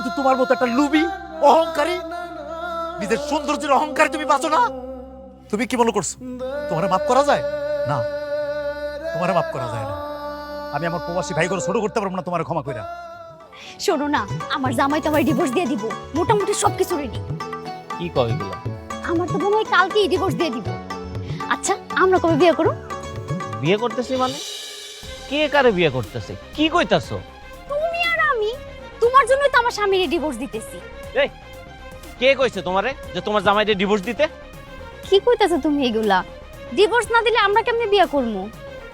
কিন্তু তোমার মতো একটা লুবি, অহংকারী, নিজের সৌন্দর্যের অহংকারী তুমি বাঁচো না। তুমি কি মনে করছো তোমারে মাফ করা যায়? না, তোমারে মাফ করা যায় না। আমি আমার প্রবাসী ভাই করে ছোট করতে পারবো না তোমার ক্ষমা কইরা। শোনো না, আমার জামাই তো আমার ডিভোর্স দিয়ে দিব, মোটামুটি সবকিছু রেডি। কি কয় এগুলো? আমার তো মনে হয় কালকেই ডিভোর্স দিয়ে দিব। আচ্ছা, আমরা কবে বিয়ে করব? বিয়ে করতেছি মানে? কে কারে বিয়ে করতেছে? কি কইতাছো? তুমি আর আমি। তোমার জন্যই তো আমার স্বামীর ডিভোর্স দিতেছি। এই, কে কইছে তোমারে যে তোমার জামাইকে ডিভোর্স দিতে? কি কইতাছো তুমি এগুলা? ডিভোর্স না দিলে আমরা কেমনে বিয়ে করব?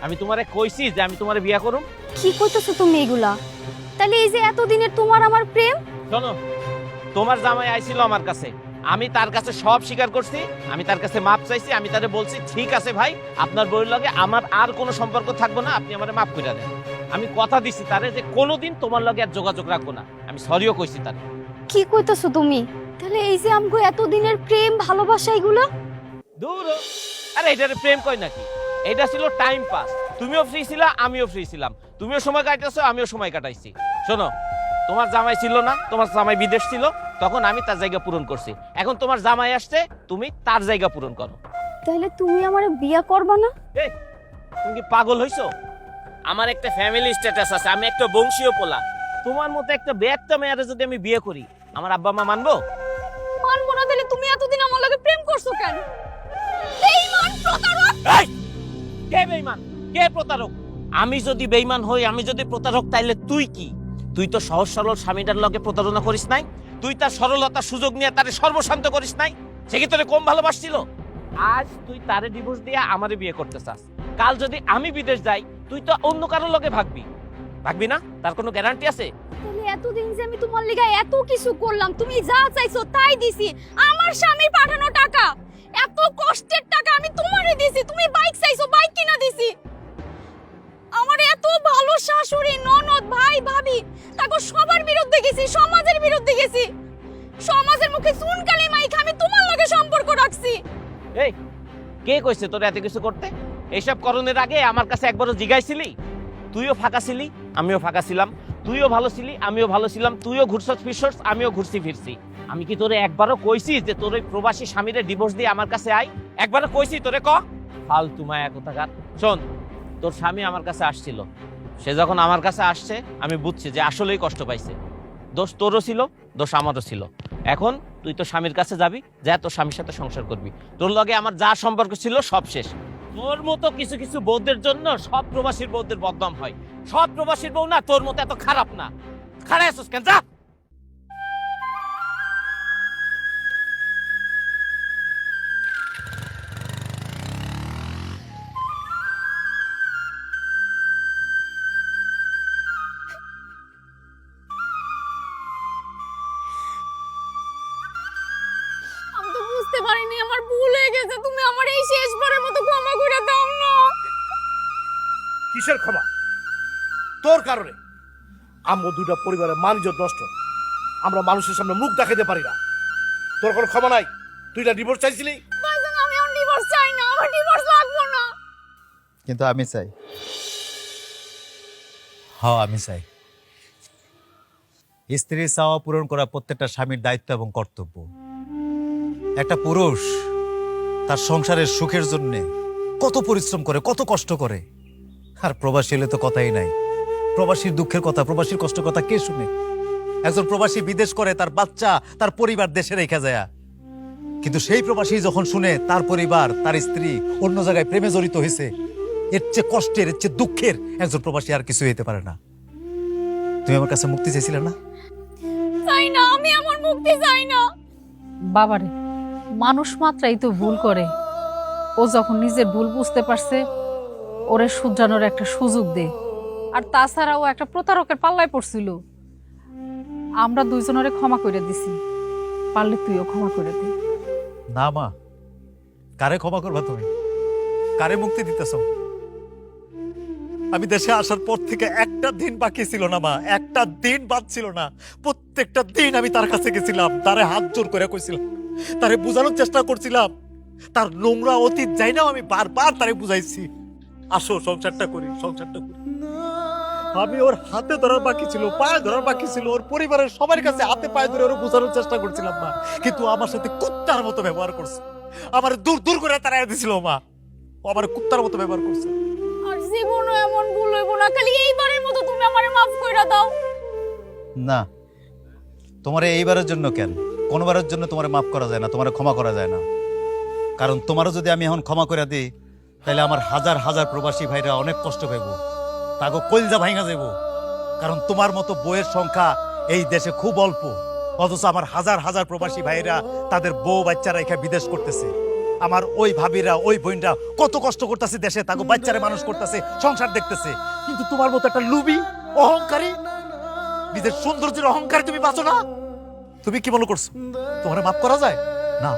আমি তোমারে কইছি যে আমি তোমারে বিয়ে করুম? কি কইতাছো তুমি এগুলা? তাহলে এই যে এতদিনের তোমার আমার প্রেম, শোনো, তোমার জামাই আইছিল আমার কাছে, আমি তার কাছে সব স্বীকার করছি, আমি তার কাছে মাপ চাইছি, আমি তারে বলছি ঠিক আছে ভাই, আপনার বউয়ের লগে আমার আর কোনো সম্পর্ক থাকবো না, আপনি আমারে মাফ করে দেন। আমি কথা দিছি তারে যে কোনোদিন তোমার লগে আর যোগাযোগ রাখবো না। আমি সরিও কইছি তারে। কি কইতাছো তুমি? তাহলে এই যে আমগো এতদিনের প্রেম ভালোবাসা এগুলা? দূর হ। আরে এটারে প্রেম কই নাকি? এটা ছিল টাইম পাস। তুমিও ফ্রি ছিলা, আমিও ফ্রি ছিলাম। তুমিও সময় কাটাইছো, আমিও সময় কাটাইছি। শোনো, তোমার জামাই ছিল না, তোমার জামাই বিদেশ ছিল, তখন আমি তার জায়গা পূরণ করছি। এখন তোমার জামাই আসছে, তুমি তার জায়গা পূরণ করো। তাহলে তুমি আমারে বিয়ে করবা না? এই, তুমি কি পাগল হইছো? আমার একটা ফ্যামিলি স্ট্যাটাস আছে, আমি একটা বংশীয় পোলা। তোমার মতো একটা বেয়াক্তা মেয়ারে যদি আমি বিয়ে করি, আমার আব্বা মা মানবো? মানবো না। তাহলে তুমি এতদিন আমার লগে প্রেম করছো কেন? বেঈমান, প্রতারক! এই, কে বেঈমান, কে প্রতারক? আমি যদি বেঈমান হই, আমি যদি প্রতারক, তাইলে তুই কি? তুই তো সহজ সরল স্বামীটার লগে প্রতারণা করিস নাই? তুই তার সরলতার সুযোগ নিয়ে তারে সর্বশান্ত করিস নাই? সে কি তোরে কম ভালোবাসছিল? আজ তুই তারে ডিভোর্স দিয়ে আমারে বিয়ে করতে চাস। কাল যদি আমি বিদেশ যাই, তুই তো অন্য কারোর লগে ভাগবি। ভাগবি না? তার কোনো গ্যারান্টি আছে? তাহলে এতদিন যে আমি তোমার লিগা এত কিছু করলাম, তুমি যা চাইছো তাই দিছি। আমার স্বামী পাঠানো টাকা, এত কষ্টের টাকা আমি তোমারে দিছি। তুমি বাইক চাইছো, বাইক কিনা দিছি। আমার এত ভালো শাশুড়ি, ননদ, ভাই, ভাবি, তাকে সবার বিরুদ্ধে গেছি, সমাজের বিরুদ্ধে গেছি। সমাজের মুখে চুনকালি মাইখা আমি তোমার লগে সম্পর্ক রাখছি। এই, কে কইছে তোর এত কিছু করতে? এইসব করণের আগে আমার কাছে একবারও জিগাইছিলি? তুইও ফাঁকা ছিলি, আমিও ফাঁকা ছিলাম। তুইও ভালো ছিলি, আমিও ভালো ছিলাম। তুইও ঘুরছস ফিরছস, আমিও ঘুরছি ফিরছি। আমি কি তোরে একবারও কইছি যে তোর ওই প্রবাসী স্বামীরে ডিভোর্স দিয়ে আমার কাছে আই? একবারও কইছি তোরে? ক ফালতু মায়া কোথাকার। শোন, তোর স্বামী আমার কাছে আসছিল। সে যখন আমার কাছে আসছে, আমি বুঝছি যে আসলেই কষ্ট পাইছে। দোষ তোরও ছিল, দোষ আমারও ছিল। এখন তুই তো স্বামীর কাছে যাবি, যা তোর স্বামীর সাথে সংসার করবি। তোর লগে আমার যা সম্পর্ক ছিল সব শেষ। তোর মতো কিছু কিছু বউদের জন্য সব প্রবাসীর বউদের বদনাম হয়। সব প্রবাসীর বউ না তোর মতো এত খারাপ না। খারাপ আছিস কেন? যা। আমি তো বুঝতে পারিনি, আমার ভুল হয়ে গেছে। তুমি আমার এই শেষবারের মতো ক্ষমা করে দাও না। কিসের ক্ষমা? তোর কারণে আমরা দুটা পরিবারের মান ইজ্জত নষ্ট। আমরা মানুষের সামনে মুখ দেখাতে পারি না। তোর কোনো ক্ষমা নাই? তুই না ডিভোর্স চাইছিলি? ভাইজান, আমি আর ডিভোর্স চাই না, আমার ডিভোর্স লাগবে না। কিন্তু আমি চাই। হ্যাঁ, আমি চাই। স্ত্রীর চাওয়া পূরণ করা প্রত্যেকটা স্বামীর দায়িত্ব এবং কর্তব্য। একটা পুরুষ তার সংসারের সুখের জন্য কত পরিশ্রম করে, কত কষ্ট করে। আর প্রবাসী হলে তো কথাই নাই। প্রবাসীর দুঃখের কথা, প্রবাসীর কষ্ট কথা কে শুনে? একজন প্রবাসী বিদেশ করে, তার বাচ্চা, তার পরিবার দেশে রেখে যায়। কিন্তু সেই প্রবাসী যখন শুনে তার পরিবার, তার স্ত্রী অন্য জায়গায় প্রেমে জড়িত হয়েছে, এর চেয়ে কষ্টের, এর চেয়ে দুঃখের একজন প্রবাসী আর কিছু হইতে পারে না। তুমি আমার কাছে মুক্তি চাইছিলে না? চাই না, আমি আমার মুক্তি চাই না। বাবারে, মানুষ মাত্রাই তো ভুল করে। ও যখন নিজের ভুল বুঝতে পারছে, ওরে শুধরানোর একটা সুযোগ দে। আর তাছাড়া ও একটা প্রতারকের পাল্লায় পড়ছিল। আমরা দুইজনরে ক্ষমা করে দিছি, পারলে তুইও ক্ষমা করে দে। না মা, কারে ক্ষমা করবা তুমি? কারে মুক্তি দিতেছ? আমি দেশে আসার পর থেকে একটা দিন বাকি ছিল না মা, একটা দিন বাদ ছিল না। প্রত্যেকটা দিন আমি তার কাছে গেছিলাম, তারে হাত জোর করে কইছিলাম, তারে বোঝানোর চেষ্টা করছিলাম। তার নোংরা অতীত যাই না, আমি বারবার তারে বুঝাইছি, আসো সংসারটা করি, সংসারটা করি। আমি ওর হাতে ধরার বাকি ছিল, পায়ে ধরার বাকি ছিল, ওর পরিবারের সবার কাছে হাতে পায়ে ধরে ওর বোঝানোর চেষ্টা করছিলাম মা, কিন্তু আমার সাথে কুত্তার মতো ব্যবহার করছে। আমার দূর দূর করে তাড়াই দিছিল মা, ও আমার কুত্তার মতো ব্যবহার করছে। আর জীবনও এমন ভুল হইব না, খালি এইবারের মতো তুমি আমারে মাফ কইরা দাও। না, তোমার এইবারের জন্য কেন, কোনবারের জন্য তোমার মাফ করা যায় না, তোমার ক্ষমা করা যায় না। কারণ তোমারও যদি আমি এখন ক্ষমা করে দিই, তাহলে আমার হাজার হাজার প্রবাসী ভাইরা অনেক কষ্ট পাইব, তাকে কলজা ভাঙা যাব। কারণ তোমার মতো বউয়ের সংখ্যা এই দেশে খুব অল্প, অথচ আমার হাজার হাজার প্রবাসী ভাইরা তাদের বউ বাচ্চারা এখানে বিদেশ করতেছে। আমার ওই ভাবিরা, ওই বোনরা কত কষ্ট করতেছে দেশে, তাকে বাচ্চারা মানুষ করতেছে, সংসার দেখতেছে। কিন্তু তোমার মতো একটা লুবি, অহংকারী, নিজের সৌন্দর্যের অহংকারী তুমি বাঁচো না। তুমি কি মনে করছো তোমার মাফ করা যায় না?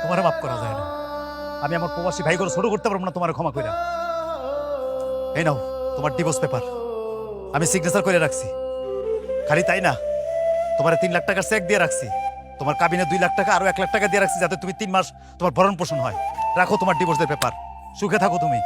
তোমার মাফ করা যায় না। আমি আমার প্রবাসী ভাই করে ছোট করতে পারবো না তোমার ক্ষমা কইরা। এই নাও তোমার ডিভোর্স পেপার, আমি সিগনেচার করে রাখছি। খালি তাই না, তোমার 3 লাখ টাকার চেক দিয়ে রাখছি, তোমার কাবিনে 2 লাখ টাকা আরো 1 লাখ টাকা দিয়ে রাখছি, যাতে তুমি 3 মাস তোমার ভরণ পোষণ হয়। রাখো তোমার ডিভোর্সের পেপার, সুখে থাকো তুমি।